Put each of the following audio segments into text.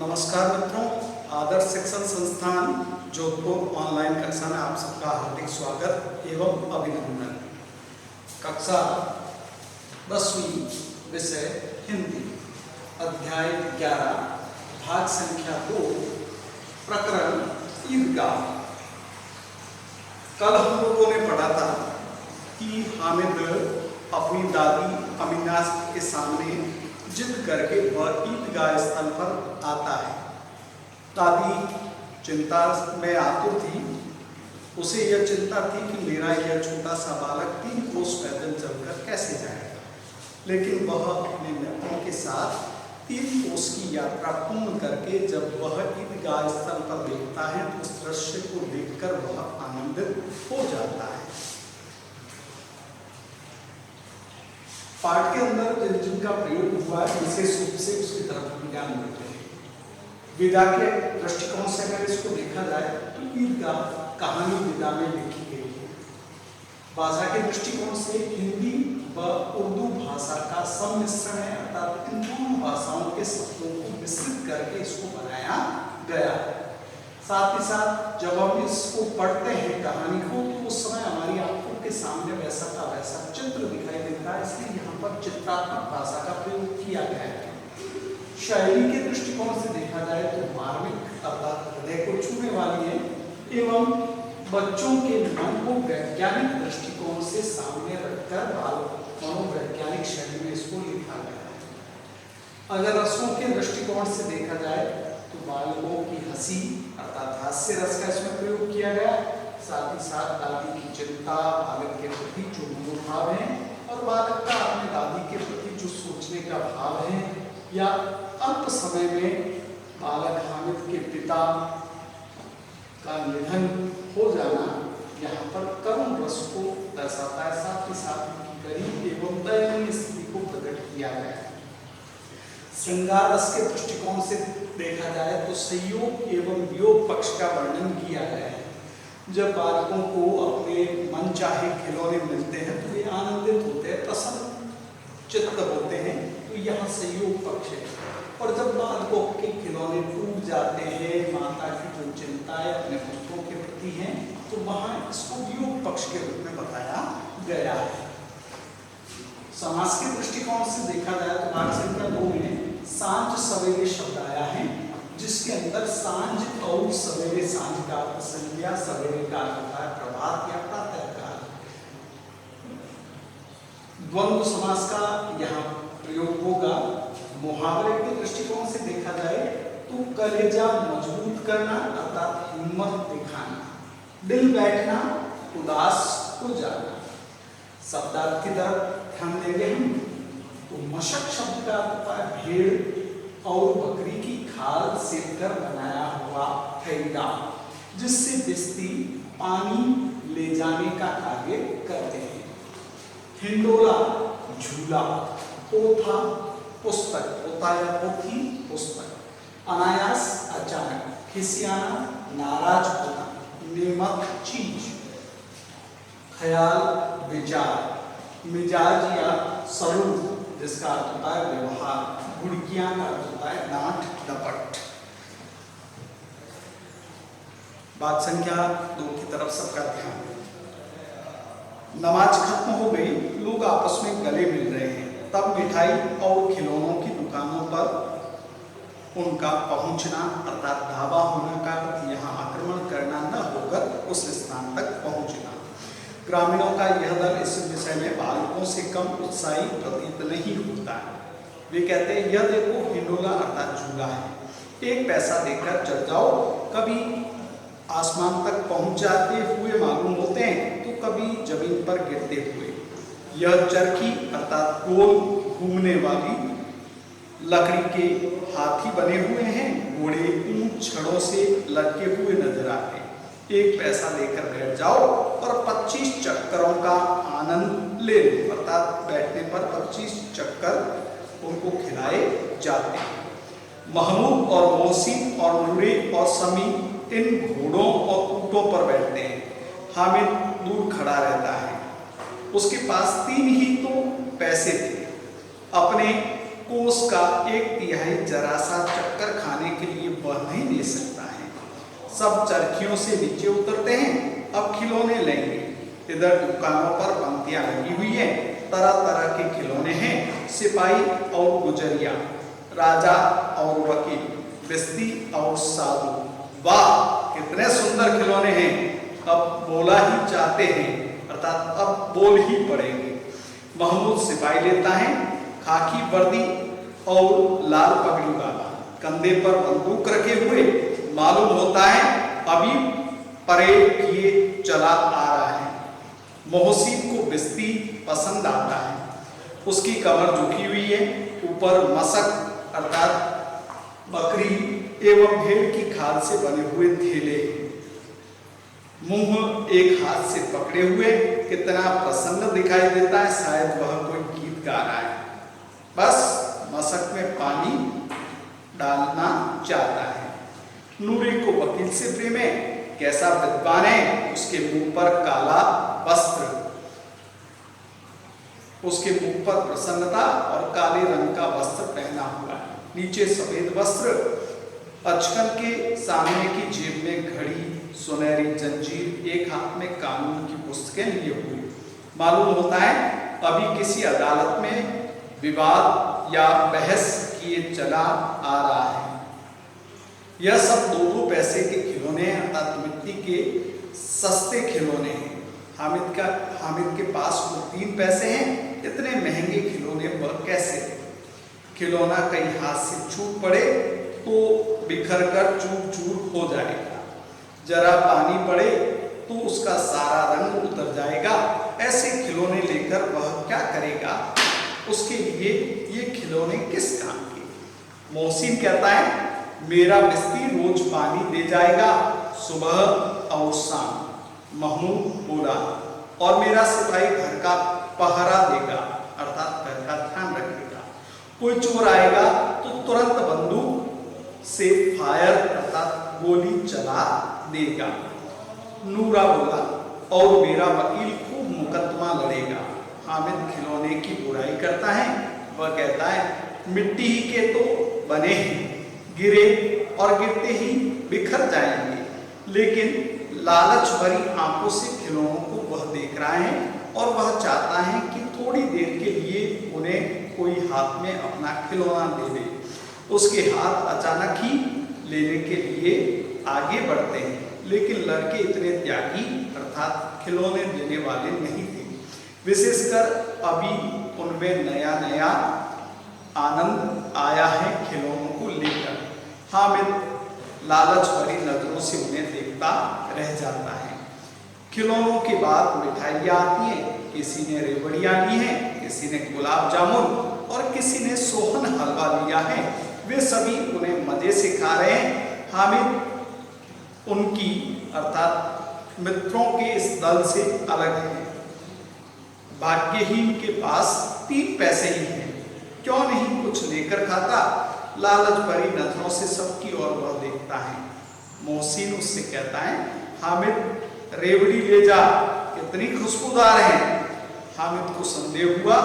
नमस्कार मित्रों, आदर्श शिक्षण संस्थान जोधपुर ऑनलाइन कक्षा में आप सबका हार्दिक स्वागत एवं अभिनंदन। कक्षा 10वीं विषय हिंदी, अध्याय 11, भाग संख्या 2, प्रकरण ईदगाह। कल हम लोगों ने पढ़ा था कि हामिद अपनी दादी अमीना के सामने जिद करके वह ईदगाह स्थल पर आता है। दादी चिंता में आतुर थी। उसे यह चिंता थी कि मेरा यह छोटा सा बालक 3 कोस पैदल चलकर कैसे जाएगा, लेकिन वह अपने मित्रों के साथ 3 कोस की यात्रा पूर्ण करके जब वह ईदगाह स्थल पर देखता है तो उस दृश्य को देखकर वह आनंदित हो जाता है। पाठ के अंदर जिन जिनका प्रयोग हुआ है विशेष रूप से उसकी तरफ ध्यान देते हैं। विदा के दृष्टिकोण से अगर इसको देखा जाए तो ईदगाह कहानी विदा में लिखी गई है। भाषा के दृष्टिकोण से हिंदी व उर्दू भाषा का सम्मिश्रण है, अर्थात इन दोनों भाषाओं के शब्दों को मिश्रित करके इसको बनाया गया है। साथ ही साथ जब हम इसको पढ़ते हैं कहानी को तो उस समय हमारी आंखों के सामने वैसा का वैसा चित्र दिखाई देता है, इसलिए यहाँ पर चित्रात्मक भाषा का प्रयोग किया गया है। शैली के दृष्टिकोण से देखा जाए तो मार्मिक अर्थात हृदय को छूने वाली है एवं बच्चों के मन को वैज्ञानिक दृष्टिकोण से सामने रखकर मनोवैज्ञानिक शैली में इसको लिखा गया है। अगर रसों के दृष्टिकोण से देखा जाए तो बालकों की हंसी अर्थात हास्य रस का इसमें प्रयोग किया गया। साथ ही साथ दादी की चिंता, बालक के प्रति जो मनोभाव है और बालक का अपने दादी के प्रति जो सोचने का भाव है, या अल्प समय में बालक हामिद के पिता का निधन हो जाना यहाँ पर करुण रस को दर्शाता है। साथ ही साथ उनकी गरीब एवं दयनीय स्थिति को प्रकट किया गया है। श्रृंगार रस के दृष्टिकोण से देखा जाए तो संयोग एवं वियोग पक्ष का वर्णन किया गया है। जब बालकों को अपने मन चाहे खिलौने मिलते हैं तो वे आनंदित होते हैं, प्रसन्न चित्त होते हैं, तो यहाँ संयोग पक्ष है। और जब बालकों के खिलौने टूट जाते हैं, माता की जो चिंताएं अपने पुत्रों के प्रति हैं, तो वहाँ इसको वियोग पक्ष के रूप में बताया गया है। समास के दृष्टिकोण से देखा जाए तो भाग संख्या 2 में सांझ सवेरे शब्द आया है, जिसके अंदर सांझ और सवेरे, सांझ का अर्थ संध्या, सवेरे का अर्थ होता है प्रभात या प्रातः काल। द्वंद्व समास का यहाँ प्रयोग होगा। मुहावरे के दृष्टिकोण से देखा जाए तो कलेजा मजबूत करना अर्थात हिम्मत दिखाना, दिल बैठना, उदास हो जाना। शब्दार्थ की तरफ ध्यान देंगे हम तो मशक शब्द का अर्थ होता है भेड़ और बकरी की खाल सेककर बनाया हुआ थैला, जिससे बिस्ती पानी ले जाने का कार्य करते हैं। हिंडोला झूला, पोथा पुस्तक, पोथा या पोथी पुस्तक। अनायास अचानक, खिसियाना नाराज होना, निमक चीज। ख्याल विचार, मिजाज या स्वरूप जिसका अर्थ होता है व्यवहार। गुड़कियां का अर्थ होता है डांट डपट। बात संख्या 2 की तरफ सबका ध्यान। नमाज खत्म हो गई, लोग आपस में गले मिल रहे हैं, तब मिठाई और खिलौनों की दुकानों पर उनका पहुंचना अर्थात धावा होना का अर्थ यहाँ आक्रमण करना न होकर उस स्थान तक पहुंचना। ग्रामीणों का यह दल इस विषय में बालकों से कम उत्साही प्रतीत नहीं होता है। वे कहते हैं यह देखो हिंडोला अर्थात झूला है, 1 पैसा देकर चढ़ जाओ। कभी आसमान तक पहुंच जाते हुए मालूम होते हैं तो कभी जमीन पर गिरते हुए। यह चरखी अर्थात गोल घूमने वाली लकड़ी के हाथी बने हुए हैं, घोड़े ऊंट छड़ों से लटके हुए नजर आते हैं। 1 पैसा लेकर बैठ जाओ और 25 चक्करों का आनंद ले लो, अर्थात बैठने पर 25 चक्कर उनको खिलाए जाते हैं। महमूद और मोहसिन और नूरे और समी इन घोड़ों और ऊंटों पर बैठते हैं। हामिद दूर खड़ा रहता है, उसके पास 3 ही तो पैसे थे। अपने कोस का 1/3 जरा सा चक्कर खाने के लिए वह नहीं दे सकता है। सब चरखियों से नीचे उतरते हैं, अब खिलौने लेंगे। इधर दुकानों पर पंक्तियां लगी हुई हैं, तरह तरह के खिलौने हैं, सिपाही और गुजरिया, राजा और वकील, बिस्ती और साधु। वाह कितने सुंदर खिलौने हैं, अब बोला ही चाहते हैं, अर्थात अब बोल ही पड़ेंगे। महमूद सिपाही लेता है, खाकी वर्दी और लाल पगड़ी वाला, कंधे पर बंदूक रखे हुए, मालूम होता है अभी परेड किए चला आ रहा है। मोहसिन को बिस्ती पसंद आता है, उसकी कमर झुकी हुई है, ऊपर मशक अर्थात बकरी एवं भेड़ की खाल से बने हुए थैले, मुंह एक हाथ से पकड़े हुए, कितना प्रसन्न दिखाई देता है, शायद वह कोई गीत गा रहा है। बस मशक में पानी डालना चाहता है। नूरे को वकील से प्रेम है, कैसा विद्वान है, उसके मुंह पर काला वस्त्र, उसके मुंह पर प्रसन्नता और काले रंग का वस्त्र पहना हुआ है, नीचे सफेद वस्त्र, अचकन के सामने की जेब में घड़ी, सुनहरी जंजीर, एक हाथ में कानून की पुस्तकें लिए हुए। मालूम होता है अभी किसी अदालत में विवाद या बहस किए चला आ रहा है। यह सब 2-2 पैसे के खिलौने अर्थात मिट्टी के सस्ते खिलौने हैं। हामिद के पास वो 3 पैसे हैं, इतने महंगे खिलौने वह कैसे? खिलौना कहीं हाथ से छूट पड़े तो बिखर कर चूर चूर हो जाएगा, जरा पानी पड़े तो उसका सारा रंग उतर जाएगा। ऐसे खिलौने लेकर वह क्या करेगा? उसके लिए ये खिलौने किस काम के? मोहसिन कहता है मेरा बिस्ती रोज पानी दे जाएगा, सुबह और शाम। महमूद बोला और मेरा सिपाही घर का पहरा देगा, अर्थात घर का ध्यान रखेगा। कोई चोर आएगा तो तुरंत बंदूक से फायर अर्थात गोली चला देगा। नूरा बोला और मेरा वकील खूब मुकदमा लड़ेगा। हामिद खिलौने की बुराई करता है, वह कहता है मिट्टी ही के तो बने हैं, गिरे और गिरते ही बिखर जाएंगे। लेकिन लालच भरी आंखों से खिलौनों को वह देख रहा है और वह चाहता है कि थोड़ी देर के लिए उन्हें कोई हाथ में अपना खिलौना दे दे। उसके हाथ अचानक ही लेने के लिए आगे बढ़ते हैं, लेकिन लड़के इतने त्यागी अर्थात खिलौने देने वाले नहीं थे। विशेषकर अभी उनमें नया नया आनंद आया है खिलौनों को लेकर। हामिद लालच भरी नजरों से उन्हें देखता रह जाता है। खिलौनों के बाद मिठाइयाँ आती हैं, किसी ने रेवड़ियाँ ली हैं, किसी ने गुलाब जामुन और किसी ने सोहन हलवा लिया है। वे सभी उन्हें मजे से खा रहे हैं। हामिद उनकी अर्थात मित्रों के इस दल से अलग है। भाग्यहीन के पास 3 पैसे ही हैं, क्यों नहीं कुछ लेकर खाता? लालच भरी नजरों से सबकी ओर वह देखता है। मोहसिन उससे कहता है हामिद रेवड़ी ले जा, कितनी खुशबूदार है। हामिद को संदेह हुआ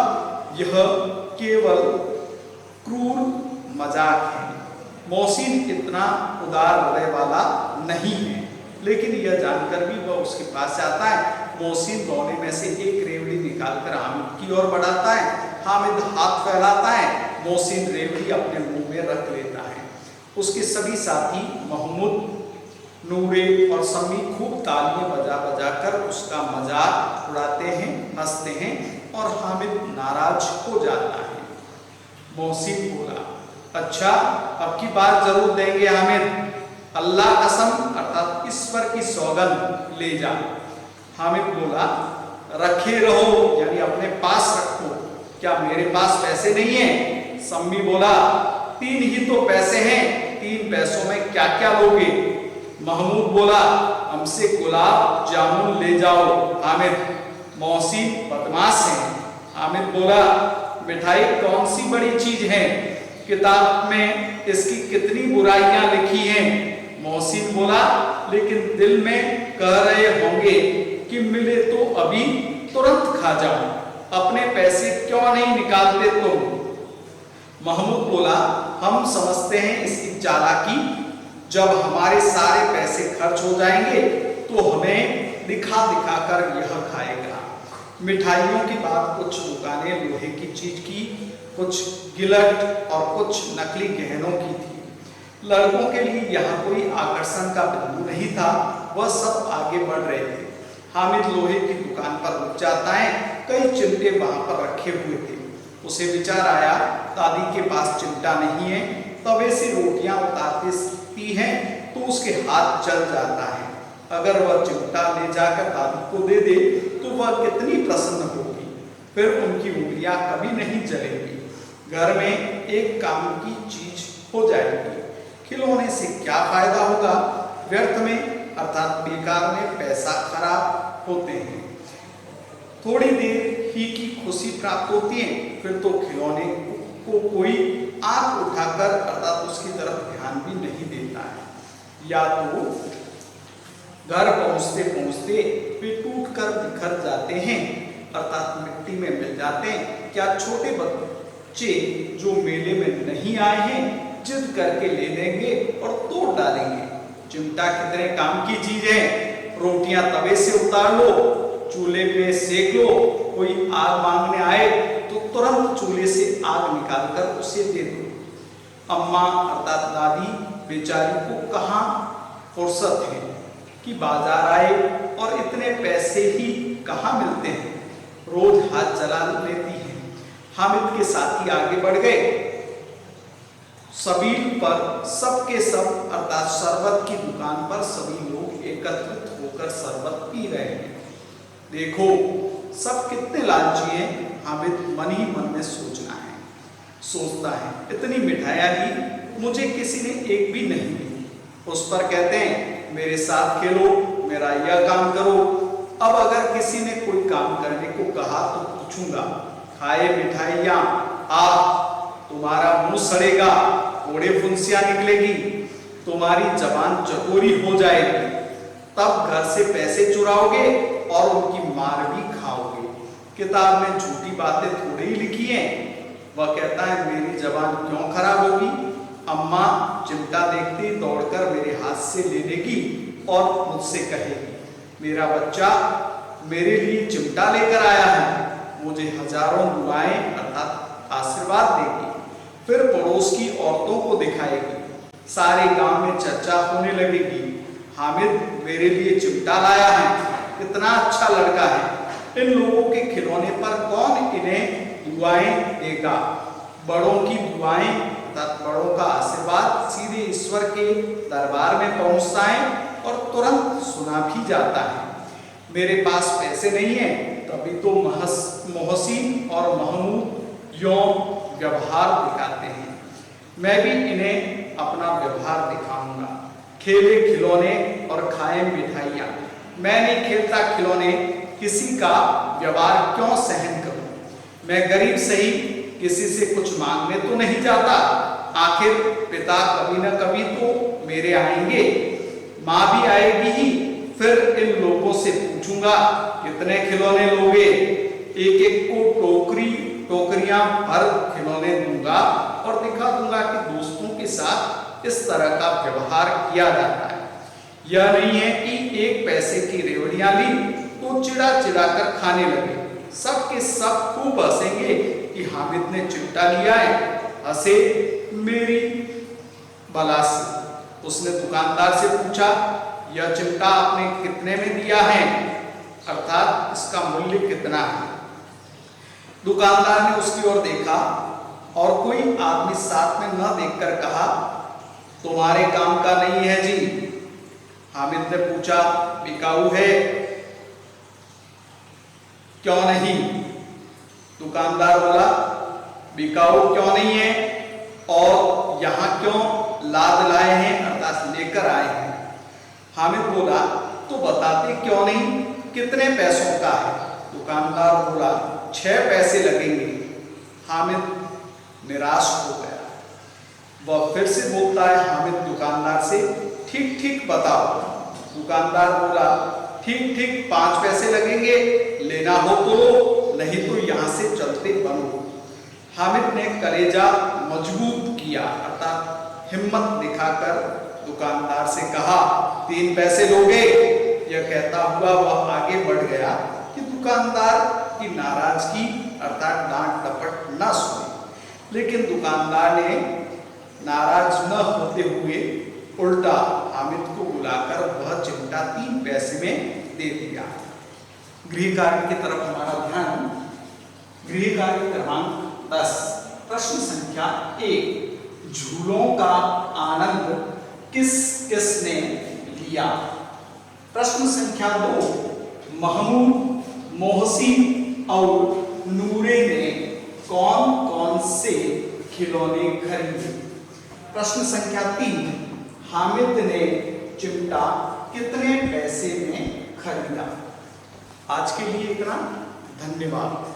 यह केवल क्रूर मजाक है। मोहसिन इतना उदार हृदय वाला नहीं है, लेकिन यह जानकर भी वह उसके पास आता है। मोहसिन बौने में से एक रेवड़ी निकालकर हामिद की ओर बढ़ाता है। हामिद हाथ फैलाता है, मोहसिन रेवड़ी अपने मुंह में रख लेता है। उसके सभी साथी महमूद, नूरे और सम्मी खूब तालियां बजा बजा कर उसका मजाक उड़ाते हैं, हंसते हैं और हामिद नाराज हो जाता है। मोहसिन बोला अच्छा अब की बार जरूर देंगे हामिद, अल्लाह कसम अर्थात ईश्वर की सौगंध ले जा। हामिद बोला रखे रहो यानी अपने पास रखो, क्या मेरे पास पैसे नहीं है? सम्मी बोला 3 ही तो पैसे हैं, 3 पैसों में क्या क्या लोगे? महमूद बोला हमसे गुलाब जामुन ले जाओ हामिद, मोहसिन बदमाश है। हामिद बोला मिठाई कौन सी बड़ी चीज है, किताब में इसकी कितनी बुराइयां लिखी हैं। मोहसिन बोला लेकिन दिल में कह रहे होंगे कि मिले तो अभी तुरंत खा जाओ, अपने पैसे क्यों नहीं निकालते तुम? महमूद बोला, हम समझते हैं इसकी चालाकी, जब हमारे सारे पैसे खर्च हो जाएंगे तो हमें दिखा दिखा कर यह खाएगा। मिठाइयों की बात, कुछ दुकानें लोहे की चीज की, कुछ गिलट और कुछ नकली गहनों की थी। लड़कों के लिए यहाँ कोई आकर्षण का बिंदु नहीं था, वह सब आगे बढ़ रहे थे। हामिद लोहे की दुकान पर रुक जाता है, कई चिमटे वहां पर रखे हुए थे। उसे विचार आया, दादी के पास चिमटा नहीं है, तवे से रोटियां उतारती हैं तो उसके हाथ जल जाता है। अगर वह चिमटा ले जाकर दादी को दे दे तो वह कितनी प्रसन्न होगी, फिर उनकी उंगलियां कभी नहीं जलेंगी, घर में एक काम की चीज हो जाएगी। खिलौने से क्या फायदा होगा, व्यर्थ में अर्थात बेकार में पैसा खराब होते हैं। थोड़ी देर ही की खुशी प्राप्त होती है, फिर तो खिलौने को कोई आंख उठाकर अर्थात उसकी तरफ ध्यान भी नहीं देता है। या तो घर पहुंचते पहुंचते वे टूट कर बिखर जाते हैं अर्थात मिट्टी में मिल जाते हैं। क्या छोटे बच्चे जो मेले में नहीं आए हैं जिद करके ले लेंगे और तोड़ डालेंगे। चिमटा कितने काम की चीज है, रोटियां तवे से उतार लो, चूल्हे पे सेक लो, कोई आग मांगने आए तो तुरंत चूल्हे से आग निकालकर उसे दे दो। अम्मा अर्थात दादी बेचारी को कहाँ फुर्सत है कि बाजार आए, और इतने पैसे ही कहाँ मिलते हैं, रोज हाथ जला लेती हैं। हामिद के साथी आगे बढ़ गए, सबील पर सबके सब अर्थात शरबत की दुकान पर सभी लोग एकत्रित होकर शरबत पी रहे हैं। देखो सब कितने लालची हैं, हामिद मन ही मन में सोचता है, इतनी मिठाइयाँ दी, मुझे किसी ने एक भी नहीं दी। उस पर कहते हैं मेरे साथ खेलो, मेरा यह काम करो। अब अगर किसी ने कोई काम करने को कहा तो पूछूंगा, खाए मिठाइयाँ, तुम्हारा मुंह सड़ेगा, कोड़े फुंसियां निकलेगी, तुम्हारी जबान चकोरी हो जाएगी, तब घर से पैसे चुराओगे और उनकी मार भी खाओगे। किताब में झूठी बातें थोड़ी ही लिखी हैं। वह कहता है मेरी जबान क्यों खराब होगी, अम्मा चिमटा देखते दौड़कर मेरे हाथ से ले लेगी और मुझसे कहेगी मेरा बच्चा मेरे लिए चिमटा लेकर आया है, मुझे हजारों दुआएं अर्थात आशीर्वाद देगी। फिर पड़ोस की औरतों को दिखाएगी, सारे गांव में चर्चा होने लगेगी, हामिद मेरे लिए चिमटा लाया है, कितना अच्छा लड़का है। इन लोगों के खिलौने पर कौन इन्हें दुआएं देगा। बड़ों की दुआएं अर्थात बड़ों का आशीर्वाद सीधे ईश्वर के दरबार में पहुंचता है और तुरंत सुना भी जाता है। मेरे पास पैसे नहीं है, तभी तो मोहसिन और महमूद यौन व्यवहार दिखाते हैं, मैं भी इन्हें अपना व्यवहार दिखाऊंगा। खेले खिलौने और खाए मिठाइयाँ, मैं नहीं खेलता खिलौने, किसी का व्यवहार क्यों सहन करूं। मैं गरीब सही, किसी से कुछ मांगने तो नहीं जाता, आखिर पिता कभी न कभी तो मेरे आएंगे, माँ भी आएगी ही। फिर इन लोगों से पूछूंगा कितने खिलौने लोगे, एक एक को टोकरियां भर खिलौने दूंगा और दिखा दूंगा कि दोस्तों के साथ इस तरह का व्यवहार किया जाता है। यह नहीं है कि एक पैसे की रेवड़ियां ली तो चिड़ा चिड़ा कर खाने लगे, सब के सब खूब हंसेंगे कि हामिद ने चिमटा लिया है, हंसे मेरी बला से। उसने दुकानदार से पूछा यह चिमटा आपने कितने में दिया है, अर्थात इसका मूल्य कितना है। दुकानदार ने उसकी ओर देखा और कोई आदमी साथ में न देखकर कहा तुम्हारे काम का नहीं है जी। हामिद ने पूछा बिकाऊ है, क्यों नहीं। दुकानदार बोला बिकाऊ क्यों नहीं है और यहाँ क्यों लाद लाए हैं अर्थात लेकर आए हैं। हामिद बोला तो बताते क्यों नहीं, कितने पैसों का है। दुकानदार बोला 6 पैसे लगेंगे। हामिद निराश हो गया। वह फिर से बोलता है हामिद दुकानदार से ठीक ठीक बताओ। दुकानदार बोला ठीक ठीक 5 पैसे लगेंगे, लेना हो तो लो, नहीं तो यहाँ से चलते बनो। हामिद ने कलेजा मजबूत किया अर्थात हिम्मत दिखाकर दुकानदार से कहा 3 पैसे लोगे। यह कहता हुआ वह आगे बढ़ गया कि दुकानदार की नाराजगी अर्थात डांट डपट न सुने, लेकिन दुकानदार ने नाराज न होते हुए उल्टा हामिद को बुलाकर वह चिमटा 3 पैसे में दे दिया। गृह कार्य की तरफ हमारा ध्यान। गृह कार्य क्रमांक 10, प्रश्न संख्या 1, झूलों का आनंद किस किस ने लिया। प्रश्न संख्या 2, महमूद, मोहसिन और नूरे ने कौन कौन से खिलौने खरीदे। प्रश्न संख्या 3, हामिद ने चिमटा कितने पैसे में खरीदा। आज के लिए इतना, धन्यवाद।